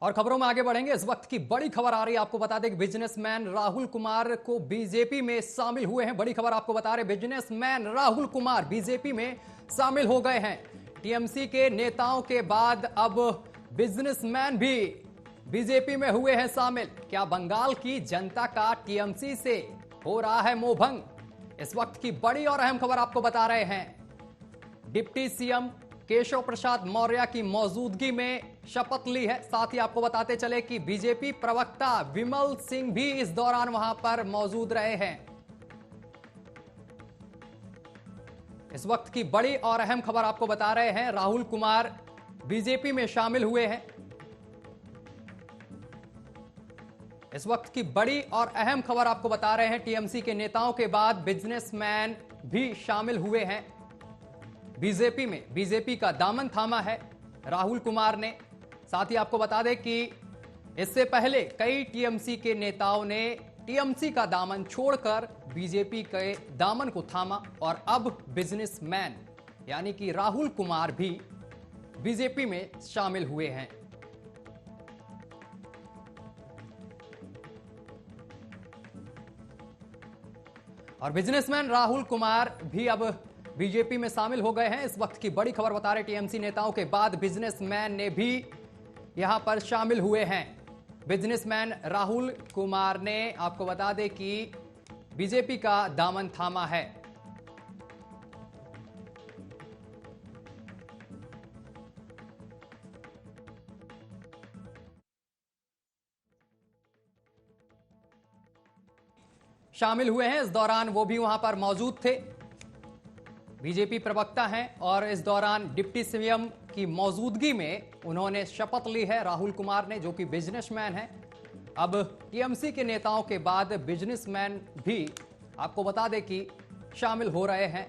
और खबरों में आगे बढ़ेंगे। इस वक्त की बड़ी खबर आ रही है, आपको बता दें कि बिजनेसमैन राहुल कुमार को बीजेपी में शामिल हुए हैं। बड़ी खबर आपको बता रहे, बिजनेसमैन राहुल कुमार बीजेपी में शामिल हो गए हैं। टीएमसी के नेताओं के बाद अब बिजनेसमैन भी बीजेपी में हुए हैं शामिल। क्या बंगाल की जनता का टीएमसी से हो रहा है मोहभंग? इस वक्त की बड़ी और अहम खबर आपको बता रहे हैं। डिप्टी सीएम केशव प्रसाद मौर्य की मौजूदगी में शपथ ली है। साथ ही आपको बताते चले कि बीजेपी प्रवक्ता विमल सिंह भी इस दौरान वहां पर मौजूद रहे हैं। इस वक्त की बड़ी और अहम खबर आपको बता रहे हैं, राहुल कुमार बीजेपी में शामिल हुए हैं। इस वक्त की बड़ी और अहम खबर आपको बता रहे हैं, टीएमसी के नेताओं के बाद बिजनेसमैन भी शामिल हुए हैं बीजेपी में। बीजेपी का दामन थामा है राहुल कुमार ने। साथ ही आपको बता दें कि इससे पहले कई टीएमसी के नेताओं ने टीएमसी का दामन छोड़कर बीजेपी के दामन को थामा और अब बिजनेसमैन यानी कि राहुल कुमार भी बीजेपी में शामिल हुए हैं। और बिजनेसमैन राहुल कुमार भी अब बीजेपी में शामिल हो गए हैं। इस वक्त की बड़ी खबर बता रहे, टीएमसी नेताओं के बाद बिजनेसमैन ने भी यहां पर शामिल हुए हैं। बिजनेसमैन राहुल कुमार ने आपको बता दें कि बीजेपी का दामन थामा है। शामिल हुए हैं। इस दौरान वो भी वहां पर मौजूद थे, बीजेपी प्रवक्ता हैं, और इस दौरान डिप्टी सीएम की मौजूदगी में उन्होंने शपथ ली है राहुल कुमार ने, जो कि बिजनेसमैन हैं। अब टीएमसी के नेताओं के बाद बिजनेसमैन भी आपको बता दें कि शामिल हो रहे हैं।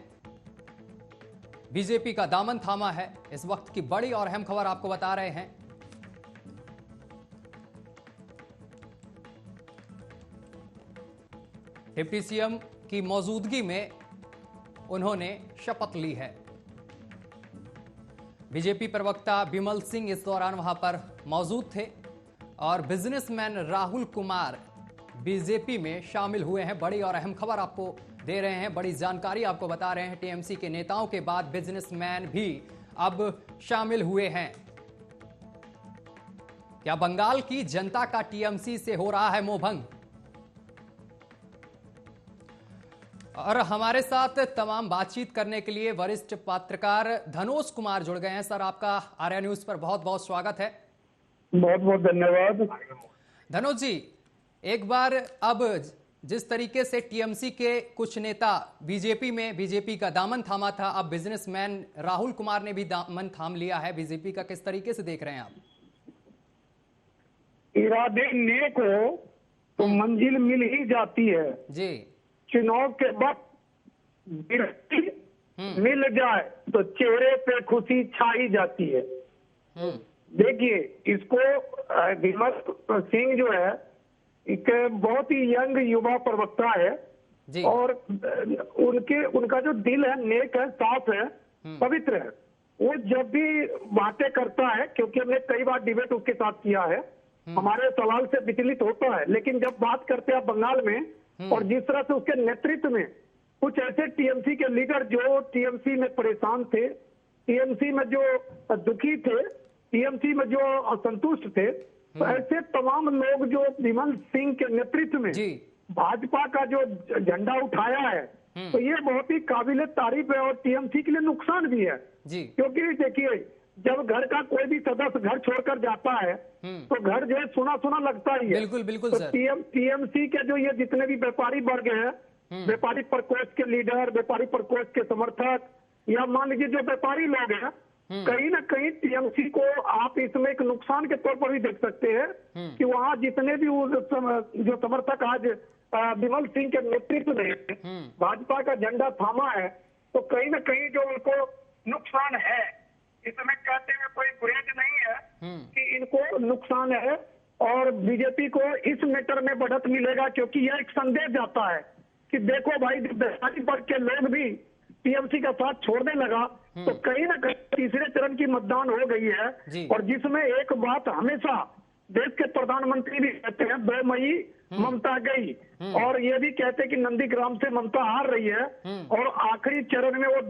बीजेपी का दामन थामा है। इस वक्त की बड़ी और अहम खबर आपको बता रहे हैं। डिप्टी सीएम की मौजूदगी में उन्होंने शपथ ली है। बीजेपी प्रवक्ता विमल सिंह इस दौरान वहां पर मौजूद थे और बिजनेसमैन राहुल कुमार बीजेपी में शामिल हुए हैं। बड़ी और अहम खबर आपको दे रहे हैं, बड़ी जानकारी आपको बता रहे हैं। टीएमसी के नेताओं के बाद बिजनेसमैन भी अब शामिल हुए हैं। क्या बंगाल की जनता का टीएमसी से हो रहा है मोहभंग? और हमारे साथ तमाम बातचीत करने के लिए वरिष्ठ पत्रकार धनोज कुमार जुड़ गए हैं। सर, आपका आर्या न्यूज पर बहुत बहुत स्वागत है। बहुत बहुत धन्यवाद। धनोज जी, एक बार अब जिस तरीके से टीएमसी के कुछ नेता बीजेपी का दामन थामा था, अब बिजनेसमैन राहुल कुमार ने भी दामन थाम लिया है बीजेपी का, किस तरीके से देख रहे हैं आप? इरादे नेक हो तो मंजिल मिल ही जाती है जी। चुनाव के वक्त मिल जाए तो चेहरे पे खुशी छा ही जाती है। देखिए, इसको विमल सिंह जो है एक बहुत ही यंग युवा प्रवक्ता है जी। और उनका जो दिल है नेक है, साफ है, पवित्र है। वो जब भी बातें करता है, क्योंकि हमने कई बार डिबेट उसके साथ किया है, हमारे सवाल से विचलित होता है, लेकिन जब बात करते हैं बंगाल में और जिस तरह से उसके नेतृत्व में कुछ ऐसे टीएमसी के लीडर जो टीएमसी में परेशान थे, टीएमसी में जो दुखी थे, टीएमसी में जो असंतुष्ट थे, तो ऐसे तमाम लोग जो विमल सिंह के नेतृत्व में भाजपा का जो झंडा उठाया है, तो ये बहुत ही काबिल तारीफ है और टीएमसी के लिए नुकसान भी है। क्योंकि देखिए, जब घर का कोई भी सदस्य घर छोड़कर जाता है तो घर जो है सुना सुना लगता ही है। बिल्कुल बिल्कुल तो सर। टीएमसी के जो ये जितने भी व्यापारी वर्ग हैं, व्यापारी प्रकोष्ठ के लीडर, व्यापारी प्रकोष्ठ के समर्थक, या मान लीजिए जो व्यापारी लोग हैं, कहीं ना कहीं टीएमसी को आप इसमें एक नुकसान के तौर पर भी देख सकते हैं कि वहाँ जितने भी जो समर्थक आज विमल सिंह के नेतृत्व में भाजपा का झंडा थामा है, तो कहीं ना कहीं जो उनको नुकसान है, इसमें कहते हुए कोई गुरेज नहीं है कि इनको नुकसान है और बीजेपी को इस मैटर में बढ़त मिलेगा, क्योंकि यह एक संदेश जाता है कि देखो भाई, व्यापारी वर्ग के लोग भी टीएमसी का साथ छोड़ने लगा, तो कहीं ना कहीं तीसरे चरण की मतदान हो गई है। और जिसमें एक बात हमेशा देश के प्रधानमंत्री भी कहते हैं 2 मई ममता गई, और ये भी कहते हैं कि नंदीग्राम से ममता हार रही है, और आखिरी चरण में वो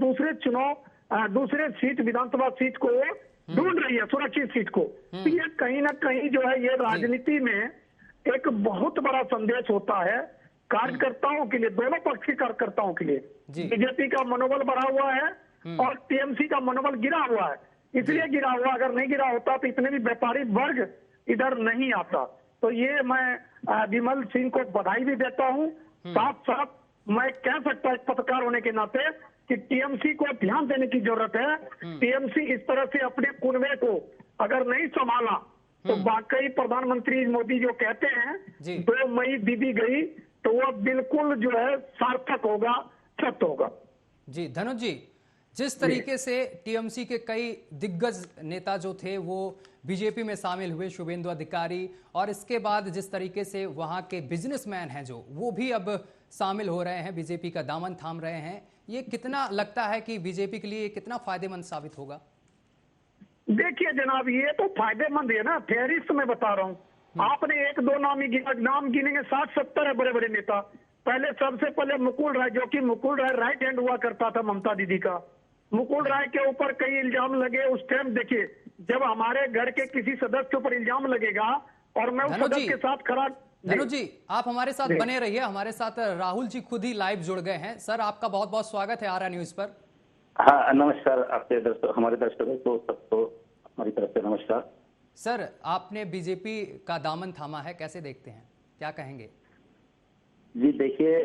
दूसरे सीट विधानसभा सीट को वो ढूंढ रही है, सुरक्षित सीट को। तो ये कहीं ना कहीं जो है ये राजनीति में एक बहुत बड़ा संदेश होता है कार्यकर्ताओं के लिए, दोनों पक्ष के कार्यकर्ताओं के लिए। बीजेपी का मनोबल बढ़ा हुआ है और टीएमसी का मनोबल गिरा हुआ है, इसलिए गिरा हुआ, अगर नहीं गिरा होता तो इतने भी व्यापारी वर्ग इधर नहीं आता। तो ये मैं विमल सिंह को बधाई भी देता हूं, साथ साथ मैं कह सकता एक पत्रकार होने के नाते कि टीएमसी को ध्यान देने की जरूरत है। टीएमसी इस तरह से अपने कुनबे को अगर नहीं संभाला तो वाकई प्रधानमंत्री मोदी जो कहते हैं 2 मई दीदी गई, तो वो बिल्कुल जो है सार्थक होगा, सत्य होगा। जी धनुष जी, जिस तरीके से टीएमसी के कई दिग्गज नेता जो थे वो बीजेपी में शामिल हुए, शुभेंदु अधिकारी, और इसके बाद जिस तरीके से वहां के बिजनेसमैन हैं जो वो भी अब शामिल हो रहे हैं, बीजेपी का दामन थाम रहे हैं, ये कितना लगता है कि बीजेपी के लिए कितना फायदेमंद साबित होगा? देखिए जनाब, ये तो फायदेमंद है ना, फेरिस्त में बता रहा हूँ। आपने 1-2 नाम गिनेंगे, 60-70 है बड़े बड़े नेता। पहले सबसे पहले मुकुल राय, जो कि मुकुल राय राइट हैंड हुआ करता था ममता दीदी का, मुकुल राय के ऊपर कई इल्जाम लगे। उस टाइम देखिए, जब हमारे घर के किसी सदस्य के ऊपर इल्जाम लगेगा और मैं उस सदस्य के साथ खड़ा। धनुष जी, आप हमारे साथ बने रहिए, हमारे साथ राहुल जी खुद ही लाइव जुड़ गए हैं। सर, आपका बहुत बहुत स्वागत है आरा न्यूज पर। हाँ नमस्कार, आपके दर्शक, हमारे दर्शकों को सबको हमारी तरफ से नमस्कार। सर, आपने बीजेपी का दामन थामा है, कैसे देखते हैं, क्या कहेंगे? जी देखिए,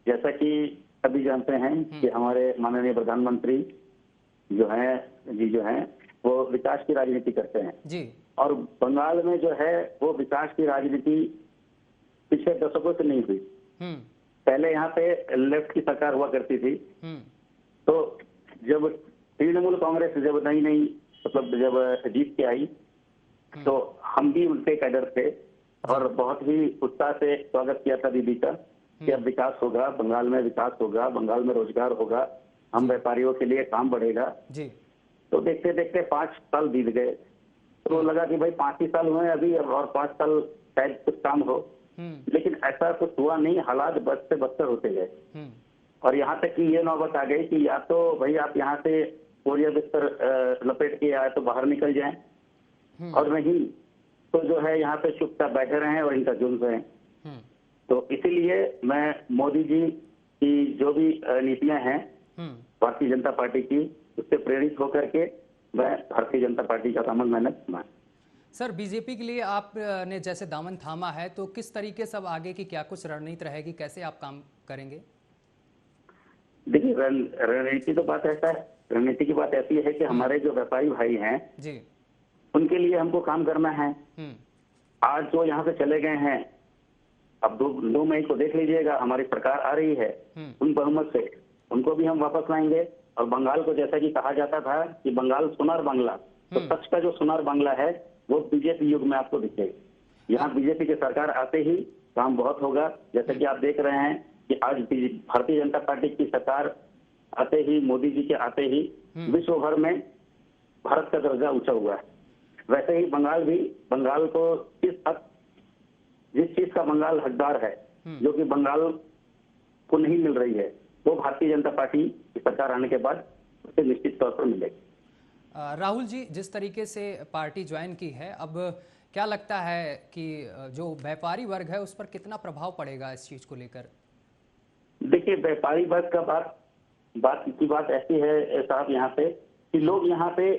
जैसा कि सभी जानते हैं कि हमारे माननीय प्रधानमंत्री जो हैं वो विकास की राजनीति करते हैं जी, और बंगाल में जो है वो विकास की राजनीति पिछले दशकों से नहीं हुई। पहले यहाँ पे लेफ्ट की सरकार हुआ करती थी, तो जब तृणमूल कांग्रेस जब नई मतलब जब जीत के आई तो हम भी उनके कैडर थे और बहुत ही उत्साह से स्वागत किया था दीदी का कि अब विकास होगा, बंगाल में विकास होगा, बंगाल में रोजगार होगा, हम व्यापारियों के लिए काम बढ़ेगा जी। तो देखते देखते 5 साल बीत गए, तो लगा कि भाई 5 ही साल हुए अभी, और 5 साल शायद कुछ काम हो, लेकिन ऐसा कुछ हुआ नहीं। हालात बद से बदतर होते गए और यहाँ तक कि ये नौबत आ गई कि या तो भाई आप यहाँ से बोरिया बिस्तर लपेट के या तो बाहर निकल जाएं, और नहीं तो जो है यहाँ पे चुपचाप बैठे रहे और इनका जुल्म रहें। तो इसीलिए मैं मोदी जी की जो भी नीतियां हैं भारतीय जनता पार्टी की, उससे प्रेरित होकर के मैं भारतीय जनता पार्टी का दामन मैंने थामा। सर, बीजेपी के लिए आपने जैसे दामन थामा है, तो किस तरीके से अब आगे की क्या कुछ रणनीति रहेगी, कैसे आप काम करेंगे? देखिए, रणनीति तो बात ऐसा है, रणनीति की बात ऐसी है कि हमारे जो व्यापारी भाई हैं जी, उनके लिए हमको काम करना है। आज जो यहाँ से चले गए हैं, अब 2 मई को देख लीजिएगा, हमारी सरकार आ रही है उन बहुमत से, उनको भी हम वापस लाएंगे। और बंगाल को जैसा कि कहा जाता था कि बंगाल सोनार बांग्ला, तो सच का जो सोनार बांग्ला है वो बीजेपी युग में आपको दिखेगा। यहाँ बीजेपी की सरकार आते ही काम बहुत होगा। जैसा कि आप देख रहे हैं कि आज भारतीय जनता पार्टी की सरकार आते ही, मोदी जी के आते ही विश्व भर में भारत का दर्जा ऊंचा हुआ है। वैसे ही बंगाल को जिस चीज का बंगाल हकदार है, जो कि बंगाल को नहीं मिल रही है, वो भारतीय जनता पार्टी की सरकार आने के बाद उसे निश्चित तौर पर मिलेगी। राहुल जी, जिस तरीके से पार्टी ज्वाइन की है, अब क्या लगता है कि जो व्यापारी वर्ग है उस पर कितना प्रभाव पड़ेगा इस चीज को लेकर? देखिए, व्यापारी वर्ग का बात ऐसी है साहब यहाँ पे कि लोग यहाँ पे,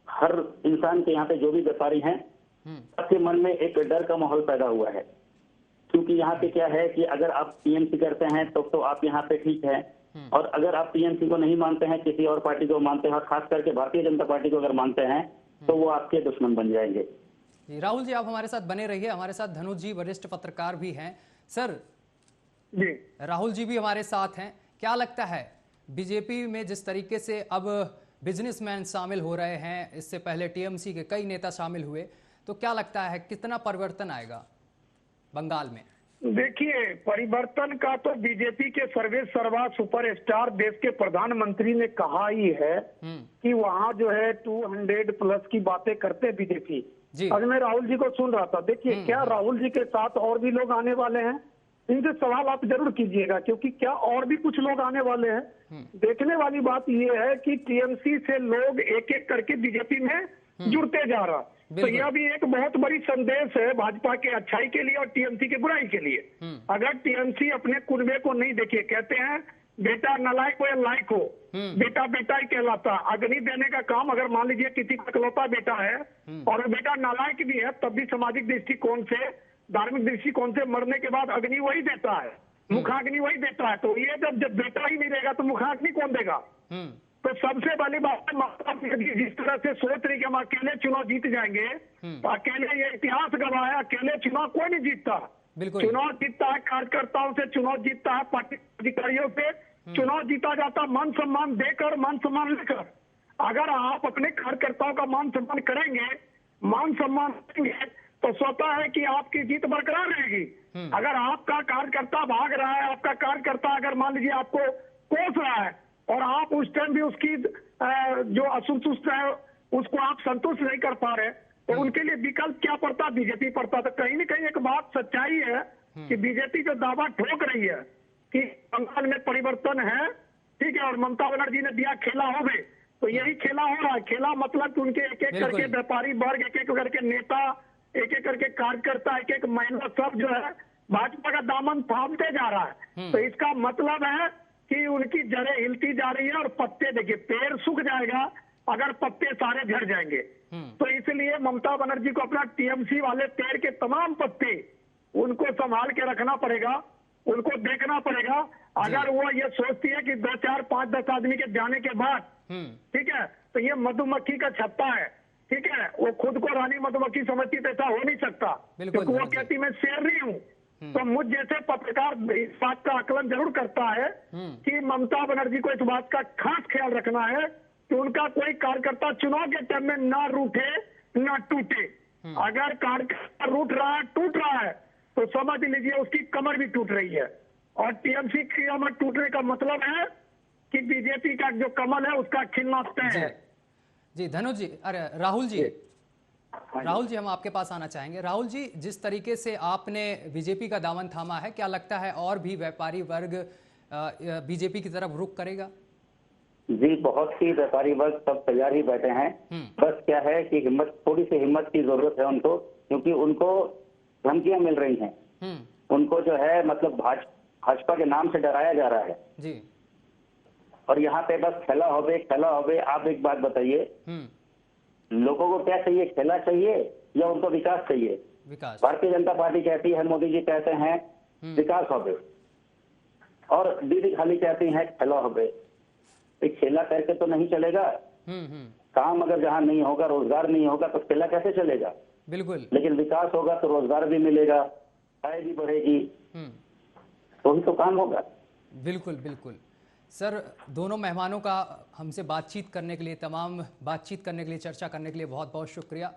हर इंसान के यहाँ पे जो भी व्यापारी हैं, सबके मन में एक डर का माहौल पैदा हुआ है। क्योंकि यहाँ पे क्या है कि अगर आप टीएमसी करते हैं तो आप यहाँ पे ठीक है, और अगर आप टीएमसी को नहीं मानते हैं, किसी और पार्टी को मानते हैं, और खास करके भारतीय जनता पार्टी को अगर मानते हैं, तो वो आपके दुश्मन बन जाएंगे। जी, राहुल जी आप हमारे साथ बने रहिए, हमारे साथ धनुष जी वरिष्ठ पत्रकार भी हैं। सर जी, राहुल जी भी हमारे साथ हैं, क्या लगता है बीजेपी में जिस तरीके से अब बिजनेसमैन शामिल हो रहे हैं, इससे पहले टीएमसी के कई नेता शामिल हुए, तो क्या लगता है कितना परिवर्तन आएगा बंगाल में? देखिए, परिवर्तन का तो बीजेपी के सर्वे सर्वा सुपरस्टार देश के प्रधानमंत्री ने कहा ही है कि वहां जो है 200 प्लस की बातें करते बीजेपी, जी। आज मैं राहुल जी को सुन रहा था, देखिए क्या राहुल जी के साथ और भी लोग आने वाले हैं, इनसे सवाल आप जरूर कीजिएगा, क्योंकि क्या और भी कुछ लोग आने वाले हैं। देखने वाली बात यह है कि टीएमसी से लोग एक एक करके बीजेपी में जुड़ते जा रहा, तो यह भी एक बहुत बड़ी संदेश है भाजपा के अच्छाई के लिए और टीएमसी के बुराई के लिए। अगर टीएमसी अपने कुनबे को नहीं देखिए, कहते हैं बेटा नालायक हो या लायक हो, बेटा बेटा ही कहलाता। अग्नि देने का काम अगर मान लीजिए किसी का इकलौता बेटा है और बेटा नालायक भी है, तब भी सामाजिक दृष्टिकोण से, धार्मिक दृष्टिकोण से मरने के बाद अग्नि वही देता है, मुखाग्नि वही देता है। तो ये जब बेटा ही नहीं रहेगा तो मुखाग्नि कौन देगा? तो सबसे पहली बात है, जिस तरह से सोच रही कि हम अकेले चुनाव जीत जाएंगे, तो अकेले ये इतिहास गवाह है, अकेले चुनाव कोई नहीं जीतता। चुनाव जीतता है कार्यकर्ताओं से, चुनाव जीतता है पार्टी अधिकारियों से, चुनाव जीता जाता मान सम्मान देकर, मान सम्मान लेकर। अगर आप अपने कार्यकर्ताओं का मान सम्मान करेंगे, मान सम्मान देंगे, तो स्वतः है कि आपकी जीत बरकरार रहेगी। अगर आपका कार्यकर्ता भाग रहा है, आपका कार्यकर्ता अगर मान लीजिए आपको कोस रहा है और आप उस टाइम भी उसकी जो असंतुष्ट है उसको आप संतुष्ट नहीं कर पा रहे, तो उनके लिए विकल्प क्या पड़ता? बीजेपी पड़ता। तो कहीं न कहीं एक बात सच्चाई है कि बीजेपी जो दावा ठोक रही है कि बंगाल में परिवर्तन है, ठीक है, और ममता बनर्जी ने दिया खेला हो गए, तो यही खेला हो रहा है। खेला मतलब कि उनके एक एक करके व्यापारी वर्ग, एक एक करके नेता, एक एक करके कार्यकर्ता, एक एक महिला, सब जो है भाजपा का दामन थामते जा रहा है। तो इसका मतलब है कि उनकी जड़ें हिलती जा रही है और पत्ते, देखिए पेड़ सूख जाएगा अगर पत्ते सारे झड़ जाएंगे। तो इसलिए ममता बनर्जी को अपना टीएमसी वाले पेड़ के तमाम पत्ते उनको संभाल के रखना पड़ेगा, उनको देखना पड़ेगा। अगर वो ये सोचती है कि 2, 4, 5, 10 आदमी के जाने के बाद, ठीक है, तो ये मधुमक्खी का छत्ता है, ठीक है, वो खुद को रानी मधुमक्खी समझती, तो ऐसा हो नहीं सकता, क्योंकि वो कहती मैं शेर नहीं हूँ। तो मुझ जैसे पत्रकार इस बात का आकलन जरूर करता है कि ममता बनर्जी को इस बात का खास ख्याल रखना है कि उनका कोई कार्यकर्ता चुनाव के टाइम में ना रूठे ना टूटे। अगर कार्यकर्ता रूठ रहा है, टूट रहा है, तो समझ लीजिए उसकी कमर भी टूट रही है। और टीएमसी की कमर टूटने का मतलब है कि बीजेपी का जो कमल है उसका खिलना तय है। जी धनुष जी, अरे राहुल जी हम आपके पास आना चाहेंगे। राहुल जी, जिस तरीके से आपने बीजेपी का दामन थामा है, क्या लगता है और भी व्यापारी वर्ग बीजेपी की तरफ रुख करेगा? जी, बहुत ही व्यापारी वर्ग सब तैयार ही बैठे हैं। बस क्या है कि हिम्मत, थोड़ी सी हिम्मत की जरूरत है उनको, क्योंकि उनको धमकियां मिल रही हैं। उनको जो है मतलब भाजपा के नाम से डराया जा रहा है जी। और यहाँ पे बस खेला होवे। आप एक बात बताइए, लोगों को क्या चाहिए? खेला चाहिए या उनको विकास चाहिए? विकास। भारतीय जनता पार्टी कहती है, मोदी जी कहते हैं विकास होवे, और दीदी खाली कहती है खेला होवे। खेला करके तो नहीं चलेगा। काम अगर जहाँ नहीं होगा, रोजगार नहीं होगा, तो खेला कैसे चलेगा? बिल्कुल। लेकिन विकास होगा तो रोजगार भी मिलेगा, आय भी बढ़ेगी, तो ही तो काम होगा। बिल्कुल बिल्कुल सर, दोनों मेहमानों का हमसे बातचीत करने के लिए, चर्चा करने के लिए बहुत बहुत शुक्रिया।